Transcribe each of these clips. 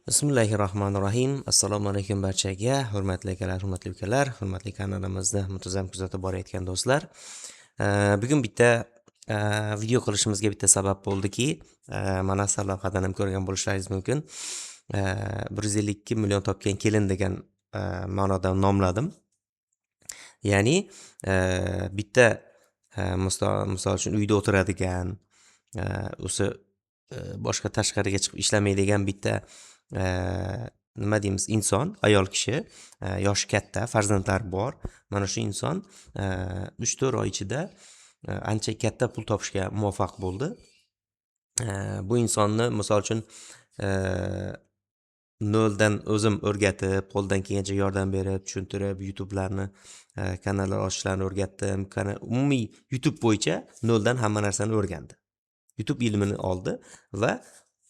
Bismillahirrohmanirrohim. Assalomu alaykum barchaga. Hurmatli akalar, hurmatli ukalar, hurmatli kanalimizni muntazam kuzatib borayotgan do'stlar. Bugun bitta video qilishimizga bitta sabab bo'ldiki, mana sarlavhadan ham ko'rgan bo'lishlaringiz mumkin. 152 million topgan kelin degan ma'noda nomladim. Ya'ni bitta misol uchun uyda o'tiradigan, o'zi boshqa tashqariga chiqib ishlamaydigan bitta nima deymiz, inson, ayol kishi, yoshi katta, farzandlari bor. Mana shu inson 3-4 oy ichida ancha katta pul topishga muvaffaq bo'ldi. Bu insonni misol uchun noldan o'zim o'rgatib, qo'ldan kelgancha yordam berib, tushuntirib, YouTube'larni, kanallar ochishlarni o'rgatdim. Umumiy YouTube bo'yicha noldan hamma narsani o'rgandi. YouTube ilmini oldi va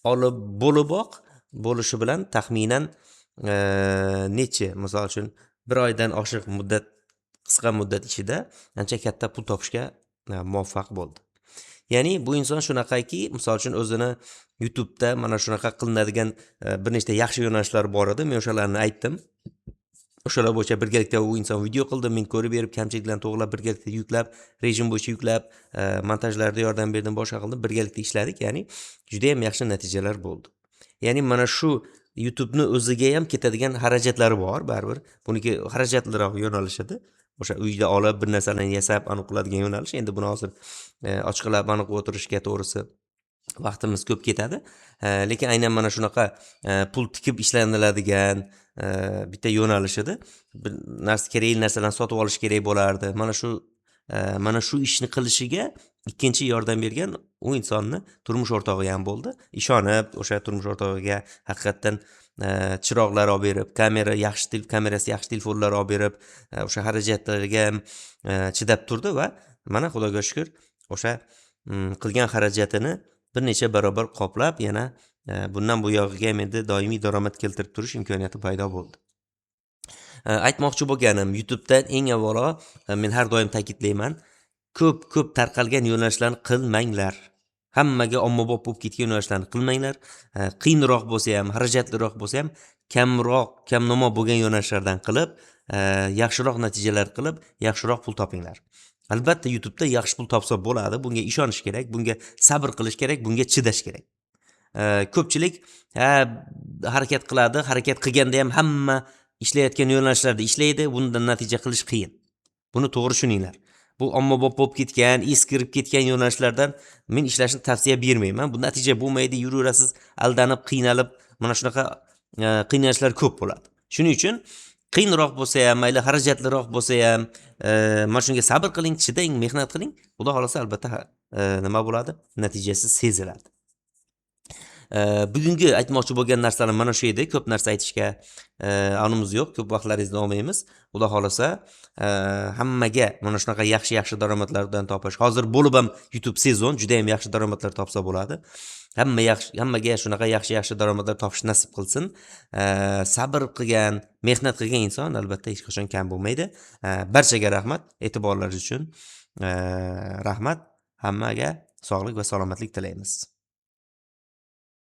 olib bo'lishi bilan taxminan misol uchun 1 oydan oshiq muddat, qisqa muddat ichida ancha katta pul topishga muvaffaq bo'ldi. Ya'ni bu inson shunaqaki, misol uchun o'zini YouTube'da mana shunaqa qilinadigan bir nechta yaxshi yo'nalishlar bor edi. Men o'shalarni aytdim. O'shalar bo'yicha birgalikda u inson video qildi, men ko'rib berib, kamchiliklarni to'g'rilab, birgalikda yuklab, rejim bo'yicha yuklab, montajlarda yordam berdim, boshqa qildim, birgalikda ishladik. Ya'ni juda ham yaxshi natijalar bo'ldi. Ya'ni mana shu YouTube'ni o'ziga ham ketadigan xarajatlari bor, baribir. Buniki xarajatliroq yo'nalish edi. O'sha uyda olib bir narsalarni yasab, aniq qiladigan yo'nalish. Endi buni hozir ochiqlab aniq o'tirishga to'g'risi vaqtimiz ko'p ketadi. Lekin aynan mana shunaqa pul tikib ishlaniladigan bitta yo'nalish edi. Bir narsa, kerakli narsalarni sotib olish kerak bo'lardi. Mana shu ishni qilishiga ikkinchi yordam bergan u insonni turmush o'rtog'i ham bo'ldi. Ishonib, o'sha turmush o'rtog'iga haqiqatan chiroqlar olib berib, kamerasi yaxshi telefonlar olib berib, o'sha xarajatlariga chidab turdi va mana Xudoga shukr, o'sha qilgan xarajatini bir necha barobar qoplab, yana bundan bu yog'iga ham endi doimiy daromad keltirib turish imkoniyati paydo bo'ldi. Aytmoqchi bo'lganim, YouTube'dan eng avvalo men har doim ta'kidlayman, ko'p tarqalgan yo'nalishlarni qilmanglar. Hammaga ommabop bo'lib ketgan yo'nalishlarni qilmanglar. Qiyinroq bo'lsa ham, xarajatliroq bo'lsa ham, kamnamo bo'lgan yo'nalishlardan qilib, yaxshiroq natijalar qilib, yaxshiroq pul topinglar. Albatta YouTube'da yaxshi pul topsa bo'ladi. Bunga ishonish kerak, bunga sabr qilish kerak, bunga chidash kerak. Ko'pchilik harakat qiladi, harakat qilganda ham hamma ishlayotgan yo'nalishlarda ishlaydi, bundan natija qilish qiyin. Buni to'g'ri tushuninglar. Bu ommabop bo'lib ketgan, eskirib ketgan yo'nalishlardan men ishlashni tavsiya bermayman. Bu natija bo'lmaydi, yuraverasiz, aldanib, qiynalib, mana shunaqa qiynalishlar ko'p bo'ladi. Shuning uchun qiyinroq bo'lsa ham, mayli xarajatliroq bo'lsa ham, mana shunga sabr qiling, chidang, mehnat qiling. Xudo xolasa albatta nima bo'ladi? Natijasi seziladi. Bugungi aytmoqchi bo'lgan narsalarim mana shu edi. Ko'p narsa aytishga onimiz yo'q, ko'p vaqtlaringizni olmaymiz. Xudo xolasa hammaga mana shunaqa yaxshi daromadlardan topish. Hozir bo'lib ham YouTube sezon juda ham yaxshi daromadlar topsa bo'ladi. Hammaga shunaqa yaxshi daromadlar topish nasib qilsin. Sabr qilgan, mehnat qilgan inson albatta hech qachon kam bo'lmaydi. Barchaga rahmat, e'tiborlaringiz uchun. Rahmat. Hammaga sog'lik va salomatlik tilaymiz.